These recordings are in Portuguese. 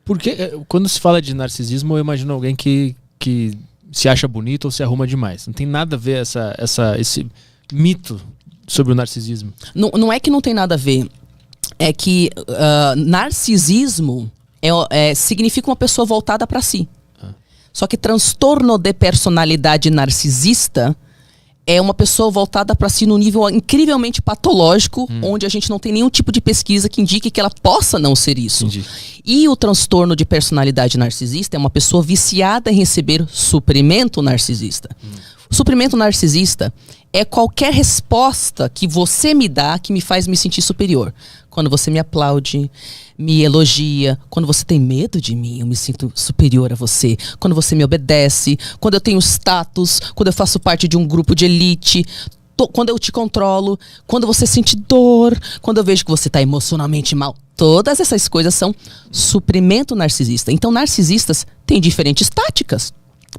Porque quando se fala de narcisismo, eu imagino alguém que se acha bonito ou se arruma demais. Não tem nada a ver esse mito sobre o narcisismo. Não é que não tem nada a ver. É que narcisismo significa uma pessoa voltada para si. Só que transtorno de personalidade narcisista é uma pessoa voltada para si num nível incrivelmente patológico, onde a gente não tem nenhum tipo de pesquisa que indique que ela possa não ser isso. Entendi. E o transtorno de personalidade narcisista é uma pessoa viciada em receber suprimento narcisista. O suprimento narcisista é qualquer resposta que você me dá que me faz me sentir superior. Quando você me aplaude, me elogia, quando você tem medo de mim, eu me sinto superior a você. Quando você me obedece, quando eu tenho status, quando eu faço parte de um grupo de elite, quando eu te controlo, quando você sente dor, quando eu vejo que você está emocionalmente mal. Todas essas coisas são suprimento narcisista. Então, narcisistas têm diferentes táticas.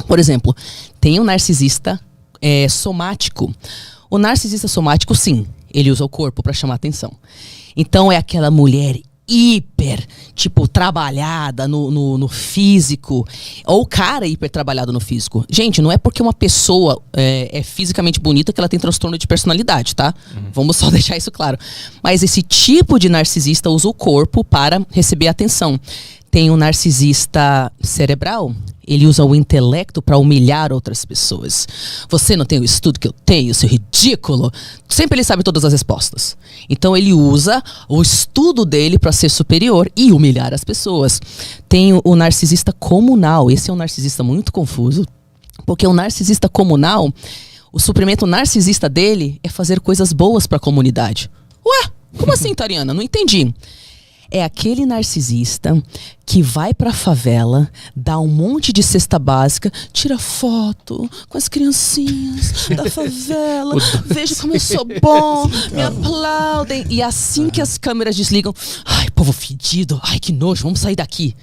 Por exemplo, tem um narcisista somático. O narcisista somático, sim, ele usa o corpo para chamar atenção. Então é aquela mulher hiper, trabalhada no físico, ou cara hiper trabalhado no físico. Gente, não é porque uma pessoa é fisicamente bonita que ela tem transtorno de personalidade, tá? Vamos só deixar isso claro. Mas esse tipo de narcisista usa o corpo para receber atenção. Tem um narcisista cerebral, ele usa o intelecto para humilhar outras pessoas. Você não tem o estudo que eu tenho, seu ridículo. Sempre ele sabe todas as respostas. Então ele usa o estudo dele para ser superior e humilhar as pessoas. Tem o narcisista comunal. Esse é um narcisista muito confuso, porque o narcisista comunal, o suprimento narcisista dele é fazer coisas boas para a comunidade. Ué, como assim, Tariana? Não entendi. É aquele narcisista que vai pra favela, dá um monte de cesta básica, tira foto com as criancinhas da favela, veja como eu sou bom, me aplaudem. E assim que as câmeras desligam, ai, povo fedido, ai, que nojo, vamos sair daqui.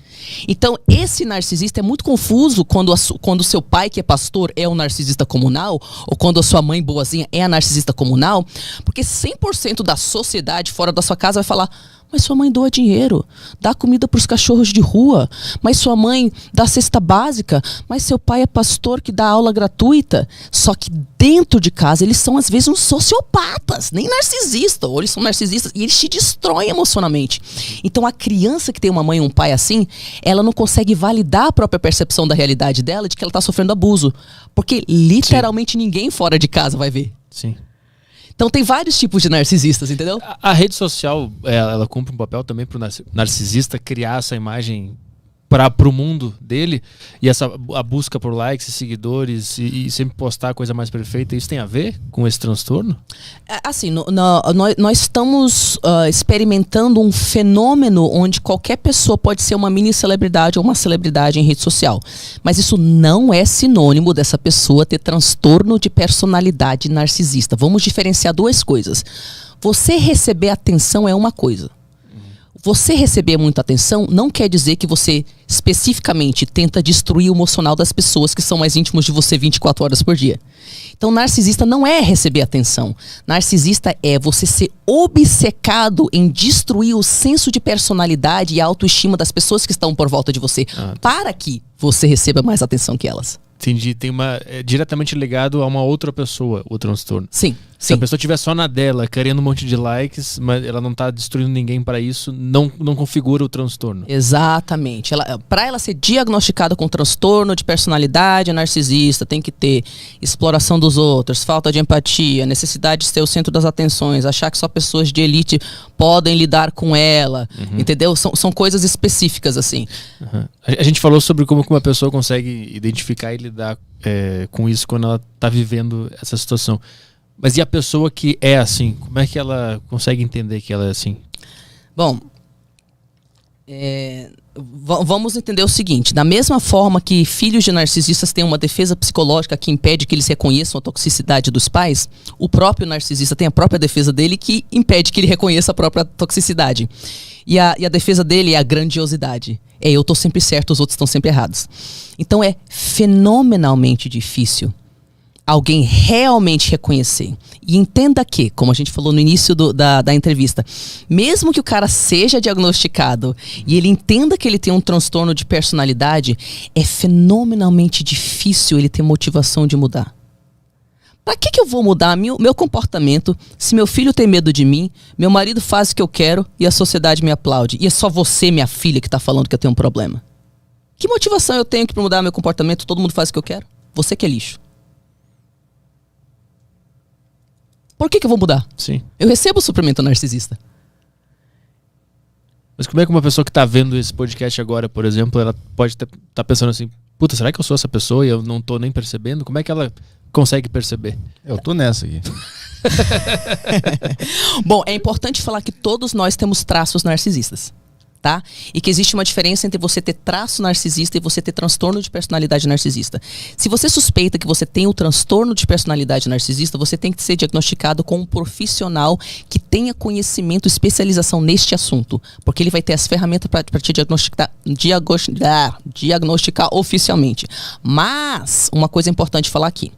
Então, esse narcisista é muito confuso quando o seu pai, que é pastor, é um narcisista comunal, ou quando a sua mãe boazinha é a narcisista comunal, porque 100% da sociedade fora da sua casa vai falar: mas sua mãe doa dinheiro, dá comida para os cachorros de rua, mas sua mãe dá cesta básica, mas seu pai é pastor que dá aula gratuita. Só que dentro de casa eles são às vezes uns sociopatas, nem narcisistas, ou eles são narcisistas e eles te destroem emocionalmente. Então a criança que tem uma mãe e um pai assim, ela não consegue validar a própria percepção da realidade dela de que ela está sofrendo abuso, porque literalmente ninguém fora de casa vai ver. Sim. Então tem vários tipos de narcisistas, entendeu? A rede social, ela cumpre um papel também para o narcisista criar essa imagem para o mundo dele, e a busca por likes e seguidores e sempre postar a coisa mais perfeita. Isso tem a ver com esse transtorno? Assim, nós estamos experimentando um fenômeno onde qualquer pessoa pode ser uma mini celebridade ou uma celebridade em rede social, mas isso não é sinônimo dessa pessoa ter transtorno de personalidade narcisista. Vamos diferenciar duas coisas. Você receber atenção é uma coisa. Você receber muita atenção não quer dizer que você especificamente tenta destruir o emocional das pessoas que são mais íntimos de você 24 horas por dia. Então, narcisista não é receber atenção. Narcisista é você ser obcecado em destruir o senso de personalidade e a autoestima das pessoas que estão por volta de você, para que você receba mais atenção que elas. Entendi. É diretamente ligado a uma outra pessoa, o transtorno. Sim. Se a pessoa estiver só na dela, querendo um monte de likes, mas ela não está destruindo ninguém para isso, não configura o transtorno. Exatamente. Para ela ser diagnosticada com transtorno de personalidade narcisista, tem que ter exploração dos outros, falta de empatia, necessidade de ser o centro das atenções, achar que só pessoas de elite podem lidar com ela, entendeu? São coisas específicas, assim. A gente falou sobre como que uma pessoa consegue identificar e lidar com isso quando ela está vivendo essa situação. Mas e a pessoa que é assim? Como é que ela consegue entender que ela é assim? Bom, vamos entender o seguinte. Da mesma forma que filhos de narcisistas têm uma defesa psicológica que impede que eles reconheçam a toxicidade dos pais, o próprio narcisista tem a própria defesa dele que impede que ele reconheça a própria toxicidade. E a defesa dele é a grandiosidade. Eu tô sempre certo, os outros estão sempre errados. Então é fenomenalmente difícil alguém realmente reconhecer. E entenda que, como a gente falou no início da entrevista, mesmo que o cara seja diagnosticado e ele entenda que ele tem um transtorno de personalidade, é fenomenalmente difícil ele ter motivação de mudar. Pra que eu vou mudar meu comportamento se meu filho tem medo de mim, meu marido faz o que eu quero e a sociedade me aplaude? E é só você, minha filha, que tá falando que eu tenho um problema. Que motivação eu tenho que pra mudar meu comportamento? Todo mundo faz o que eu quero. Você que é lixo. Por que eu vou mudar? Sim. Eu recebo suprimento narcisista. Mas como é que uma pessoa que tá vendo esse podcast agora, por exemplo, ela pode tá pensando assim, puta, será que eu sou essa pessoa e eu não tô nem percebendo? Como é que ela consegue perceber? Eu tô nessa aqui. Bom, é importante falar que todos nós temos traços narcisistas, tá? E que existe uma diferença entre você ter traço narcisista e você ter transtorno de personalidade narcisista. Se você suspeita que você tem o transtorno de personalidade narcisista, você tem que ser diagnosticado com um profissional que tenha conhecimento e especialização neste assunto, porque ele vai ter as ferramentas para te diagnosticar oficialmente. Mas, uma coisa importante falar aqui.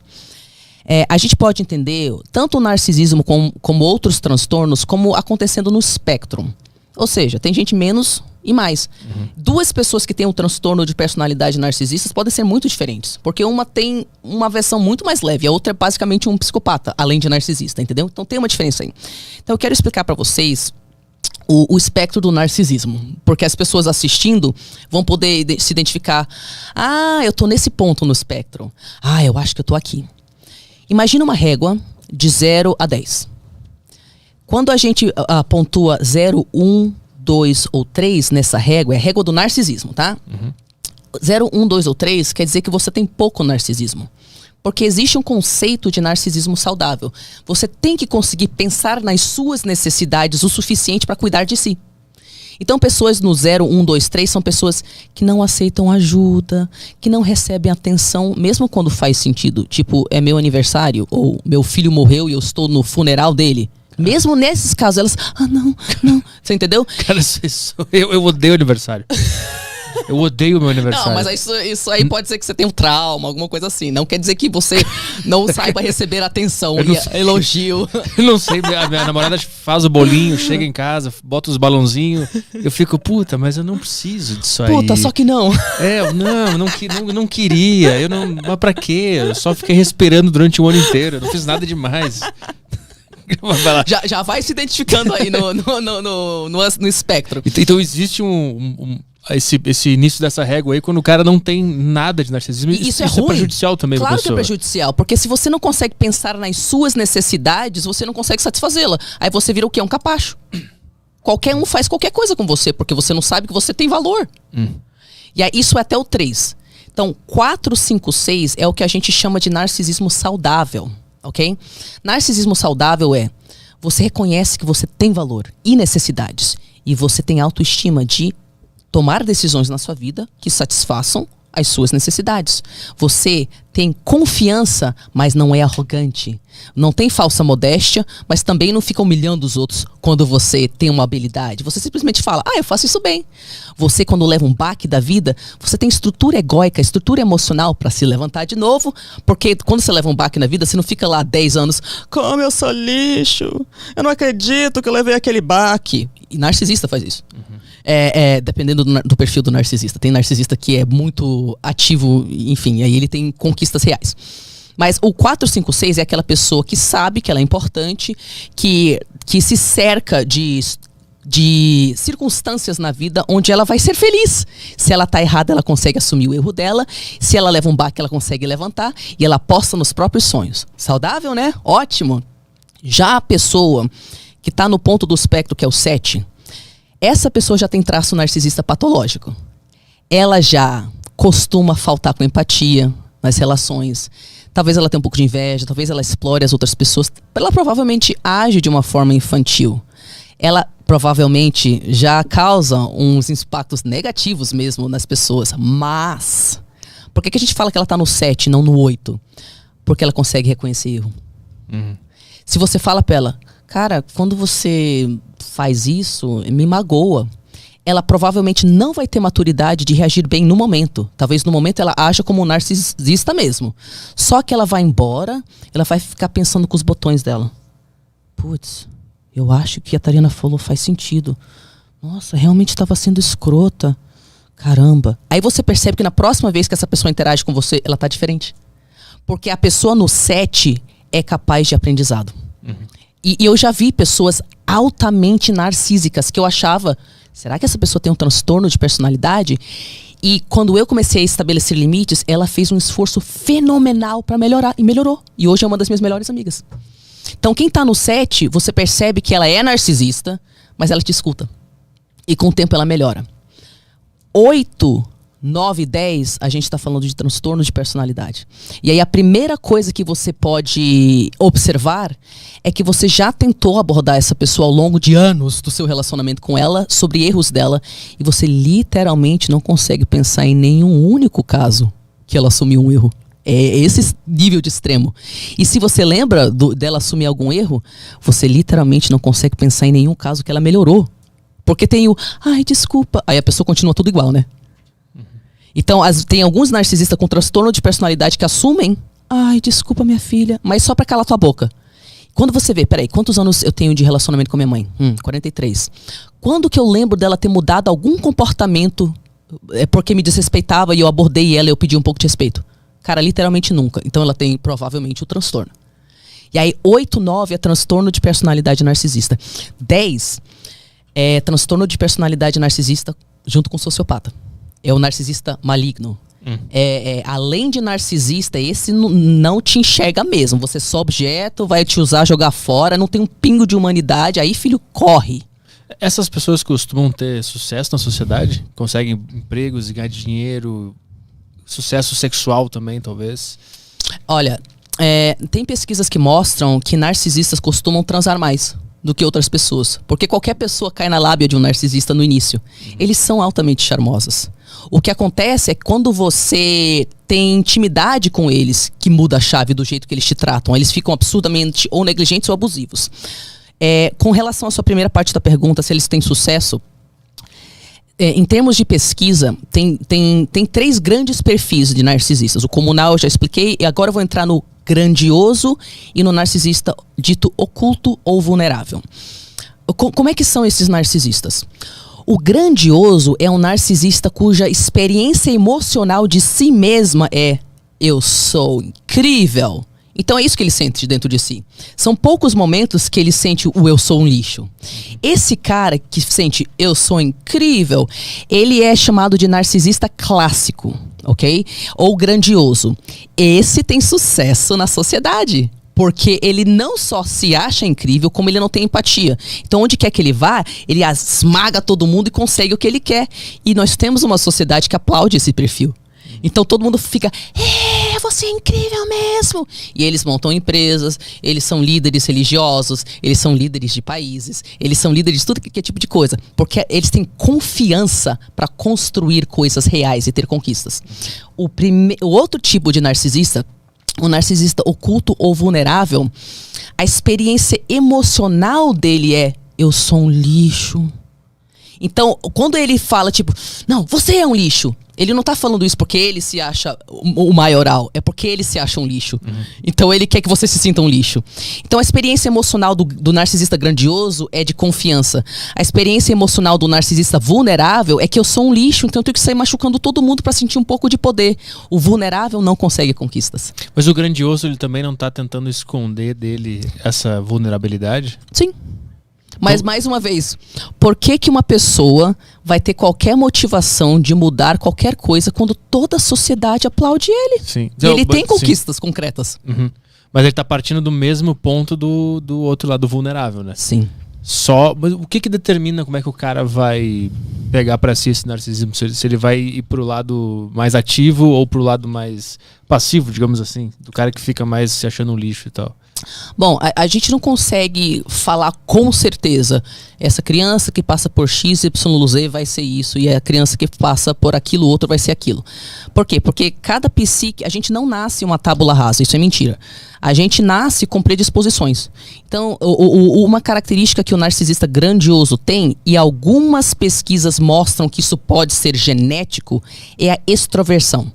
A gente pode entender tanto o narcisismo como outros transtornos como acontecendo no espectro. Ou seja, tem gente menos e mais. Duas pessoas que têm um transtorno de personalidade narcisista podem ser muito diferentes. Porque uma tem uma versão muito mais leve, a outra é basicamente um psicopata, além de narcisista, entendeu? Então tem uma diferença aí. Então eu quero explicar para vocês o espectro do narcisismo. Porque as pessoas assistindo vão poder se identificar. Ah, eu tô nesse ponto no espectro. Ah, eu acho que eu tô aqui. Imagina uma régua de 0 a 10. Quando a gente pontua 0, 1, 2 ou 3 nessa régua, é a régua do narcisismo, tá? 0, 1, 2 ou 3 quer dizer que você tem pouco narcisismo. Porque existe um conceito de narcisismo saudável. Você tem que conseguir pensar nas suas necessidades o suficiente para cuidar de si. Então, pessoas no 0, 1, 2, 3 são pessoas que não aceitam ajuda, que não recebem atenção, mesmo quando faz sentido. Tipo, é meu aniversário, ou meu filho morreu e eu estou no funeral dele. Mesmo nesses casos, elas... Ah, não. Você entendeu? Cara, eu odeio aniversário. Eu odeio o meu aniversário. Não, mas isso aí pode ser que você tenha um trauma, alguma coisa assim. Não quer dizer que você não saiba receber atenção e elogio. Eu não sei, minha namorada faz o bolinho, chega em casa, bota os balãozinhos. Eu fico, puta, mas eu não preciso disso aí. Puta, só que não. Não queria. Mas pra quê? Eu só fiquei respirando durante o ano inteiro. Eu não fiz nada demais. Já vai se identificando aí no espectro. Então existe esse início dessa régua aí quando o cara não tem nada de narcisismo. Isso é ruim. É prejudicial também pra pessoa. Claro que é prejudicial, porque se você não consegue pensar nas suas necessidades, você não consegue satisfazê-la. Aí você vira o quê? Um capacho. Qualquer um faz qualquer coisa com você, porque você não sabe que você tem valor. E aí isso é até o 3. Então, 4, 5, 6 é o que a gente chama de narcisismo saudável. Ok? Narcisismo saudável é você reconhece que você tem valor e necessidades e você tem autoestima de tomar decisões na sua vida que satisfaçam as suas necessidades. Você tem confiança, mas não é arrogante. Não tem falsa modéstia, mas também não fica humilhando os outros quando você tem uma habilidade. Você simplesmente fala, eu faço isso bem. Você, quando leva um baque da vida, você tem estrutura egóica, estrutura emocional para se levantar de novo, porque quando você leva um baque na vida, você não fica lá 10 anos, como eu sou lixo, eu não acredito que eu levei aquele baque. E narcisista faz isso. Dependendo do perfil do narcisista. Tem narcisista que é muito ativo, enfim, aí ele tem conquistas reais. Mas o 4, 5, 6 é aquela pessoa que sabe que ela é importante, que se cerca de circunstâncias na vida onde ela vai ser feliz. Se ela tá errada, ela consegue assumir o erro dela. Se ela leva um baque, ela consegue levantar. E ela aposta nos próprios sonhos. Saudável, né? Ótimo. Já a pessoa que tá no ponto do espectro, que é o 7... Essa pessoa já tem traço narcisista patológico. Ela já costuma faltar com empatia nas relações. Talvez ela tenha um pouco de inveja, talvez ela explore as outras pessoas. Ela provavelmente age de uma forma infantil. Ela provavelmente já causa uns impactos negativos mesmo nas pessoas. Mas, por que a gente fala que ela está no 7 não no 8? Porque ela consegue reconhecer erro. Se você fala pra ela, cara, quando você faz isso, me magoa. ela provavelmente não vai ter maturidade de reagir bem no momento. Talvez no momento ela haja como um narcisista mesmo. Só que ela vai embora, ela vai ficar pensando com os botões dela. Putz, eu acho que a Tariana falou faz sentido. Nossa, realmente estava sendo escrota. Caramba. Aí você percebe que na próxima vez que essa pessoa interage com você, ela tá diferente. Porque a pessoa no 7 é capaz de aprendizado. E eu já vi pessoas altamente narcísicas que eu achava... Será que essa pessoa tem um transtorno de personalidade? E quando eu comecei a estabelecer limites, ela fez um esforço fenomenal para melhorar. E melhorou. E hoje é uma das minhas melhores amigas. Então quem tá no 7, você percebe que ela é narcisista, mas ela te escuta. E com o tempo ela melhora. 8, 9 e 10, a gente está falando de transtorno de personalidade. E aí a primeira coisa que você pode observar é que você já tentou abordar essa pessoa ao longo de anos do seu relacionamento com ela, sobre erros dela, e você literalmente não consegue pensar em nenhum único caso que ela assumiu um erro. É esse nível de extremo. E se você lembra dela assumir algum erro, você literalmente não consegue pensar em nenhum caso que ela melhorou. Porque tem o, ai, desculpa. Aí a pessoa continua tudo igual, né? Então, tem alguns narcisistas com transtorno de personalidade que assumem, ai, desculpa minha filha, mas só pra calar tua boca. Quando você vê, peraí, quantos anos eu tenho de relacionamento com minha mãe? 43. Quando que eu lembro dela ter mudado algum comportamento porque me desrespeitava e eu abordei ela e eu pedi um pouco de respeito? Cara, literalmente nunca. Então ela tem provavelmente o transtorno. E aí 8, 9 é transtorno de personalidade narcisista. 10 é transtorno de personalidade narcisista junto com sociopata. É o narcisista maligno. Além de narcisista, esse não te enxerga mesmo. Você é só objeto, vai te usar, jogar fora, não tem um pingo de humanidade. Aí, filho, corre. Essas pessoas costumam ter sucesso na sociedade? Conseguem empregos e ganhar dinheiro? Sucesso sexual também, talvez? Olha, tem pesquisas que mostram que narcisistas costumam transar mais do que outras pessoas. Porque qualquer pessoa cai na lábia de um narcisista no início. Eles são altamente charmosos. O que acontece é que quando você tem intimidade com eles, que muda a chave do jeito que eles te tratam, eles ficam absurdamente ou negligentes ou abusivos. Com relação à sua primeira parte da pergunta, se eles têm sucesso, em termos de pesquisa, tem 3 grandes perfis de narcisistas. O comunal eu já expliquei, e agora eu vou entrar no grandioso e no narcisista dito oculto ou vulnerável. Como é que são esses narcisistas? O grandioso é um narcisista cuja experiência emocional de si mesma é eu sou incrível. Então é isso que ele sente dentro de si. São poucos momentos que ele sente o eu sou um lixo. Esse cara que sente eu sou incrível, ele é chamado de narcisista clássico, ok? Ou grandioso. Esse tem sucesso na sociedade. Porque ele não só se acha incrível, como ele não tem empatia. Então, onde quer que ele vá, ele esmaga todo mundo e consegue o que ele quer. E nós temos uma sociedade que aplaude esse perfil. Então, todo mundo fica, você é incrível mesmo. E eles montam empresas, eles são líderes religiosos, eles são líderes de países, eles são líderes de tudo que é tipo de coisa. Porque eles têm confiança para construir coisas reais e ter conquistas. O outro tipo de narcisista, o narcisista oculto ou vulnerável, a experiência emocional dele é eu sou um lixo. Então, quando ele fala tipo, não, você é um lixo, ele não tá falando isso porque ele se acha o maioral, é porque ele se acha um lixo. Então ele quer que você se sinta um lixo. Então a experiência emocional do narcisista grandioso é de confiança. A experiência emocional do narcisista vulnerável é que eu sou um lixo, então eu tenho que sair machucando todo mundo pra sentir um pouco de poder. O vulnerável não consegue conquistas. Mas o grandioso, ele também não tá tentando esconder dele essa vulnerabilidade? Sim. Mas, mais uma vez, por que uma pessoa vai ter qualquer motivação de mudar qualquer coisa quando toda a sociedade aplaude ele? Sim. E ele tem conquistas concretas. Mas ele tá partindo do mesmo ponto do outro lado vulnerável, né? Sim. Mas o que determina como é que o cara vai pegar pra si esse narcisismo? Se ele vai ir pro lado mais ativo ou pro lado mais passivo, digamos assim? Do cara que fica mais se achando um lixo e tal. Bom, a gente não consegue falar com certeza. Essa criança que passa por X, Y, Z vai ser isso. E a criança que passa por aquilo outro vai ser aquilo. Por quê? Porque cada psique... A gente não nasce uma tábula rasa. Isso é mentira. A gente nasce com predisposições. Então, uma característica que o narcisista grandioso tem, e algumas pesquisas mostram que isso pode ser genético, é a extroversão.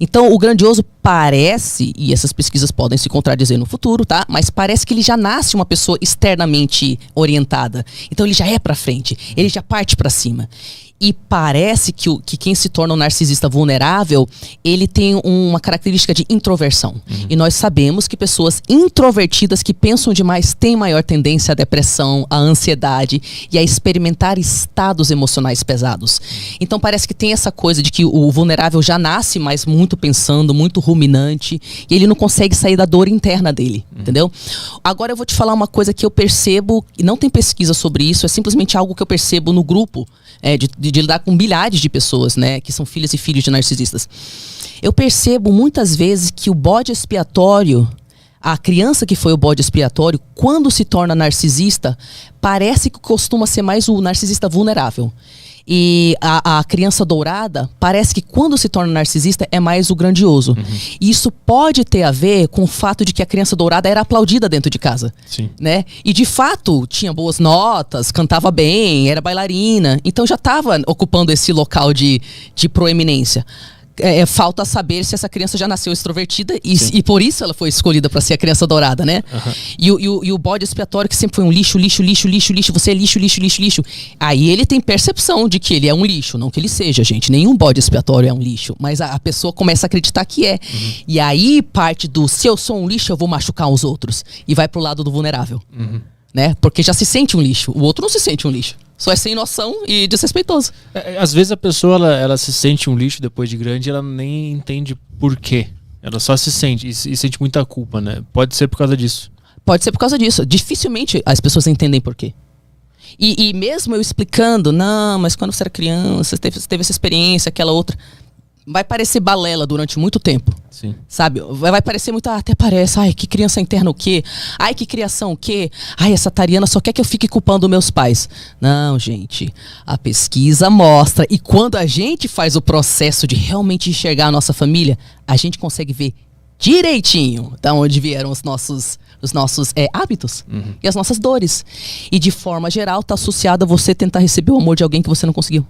Então, o grandioso parece, e essas pesquisas podem se contradizer no futuro, tá? Mas parece que ele já nasce uma pessoa externamente orientada. Então, ele já é pra frente, ele já parte pra cima. E parece que quem se torna um narcisista vulnerável, ele tem uma característica de introversão. E nós sabemos que pessoas introvertidas que pensam demais têm maior tendência à depressão, à ansiedade e a experimentar estados emocionais pesados. Então parece que tem essa coisa de que o vulnerável já nasce mais muito pensando, muito ruminante, e ele não consegue sair da dor interna dele, entendeu? Agora eu vou te falar uma coisa que eu percebo, e não tem pesquisa sobre isso, é simplesmente algo que eu percebo no grupo, de lidar com milhares de pessoas, né, que são filhas e filhos de narcisistas. Eu percebo muitas vezes que o bode expiatório, a criança que foi o bode expiatório, quando se torna narcisista, parece que costuma ser mais o narcisista vulnerável. E a criança dourada parece que quando se torna narcisista é mais o grandioso. E isso pode ter a ver com o fato de que a criança dourada era aplaudida dentro de casa. Sim. Né? E de fato tinha boas notas, cantava bem, era bailarina. Então já estava ocupando esse local de proeminência. Falta saber se essa criança já nasceu extrovertida e por isso ela foi escolhida para ser a criança dourada, né? E o bode expiatório que sempre foi um lixo, você é lixo. Aí ele tem percepção de que ele é um lixo, não que ele seja, gente. Nenhum bode expiatório é um lixo, mas a pessoa começa a acreditar que é. E aí parte do se eu sou um lixo, eu vou machucar os outros. E vai pro lado do vulnerável. Né? Porque já se sente um lixo. O outro não se sente um lixo. Só é sem noção e desrespeitoso. Às vezes a pessoa ela se sente um lixo depois de grande e ela nem entende por quê. Ela só se sente e sente muita culpa, né? Pode ser por causa disso. Pode ser por causa disso. Dificilmente as pessoas entendem por quê. E mesmo eu explicando, não, mas quando você era criança, teve essa experiência, aquela outra... Vai parecer balela durante muito tempo. Sim. Sabe? Vai parecer muito, até parece, ai, que criança interna o quê? Ai, que criação o quê? Ai, essa Tariana só quer que eu fique culpando meus pais. Não, gente, a pesquisa mostra, e quando a gente faz o processo de realmente enxergar a nossa família, a gente consegue ver direitinho de onde vieram os nossos hábitos e as nossas dores. E de forma geral, está associado a você tentar receber o amor de alguém que você não conseguiu.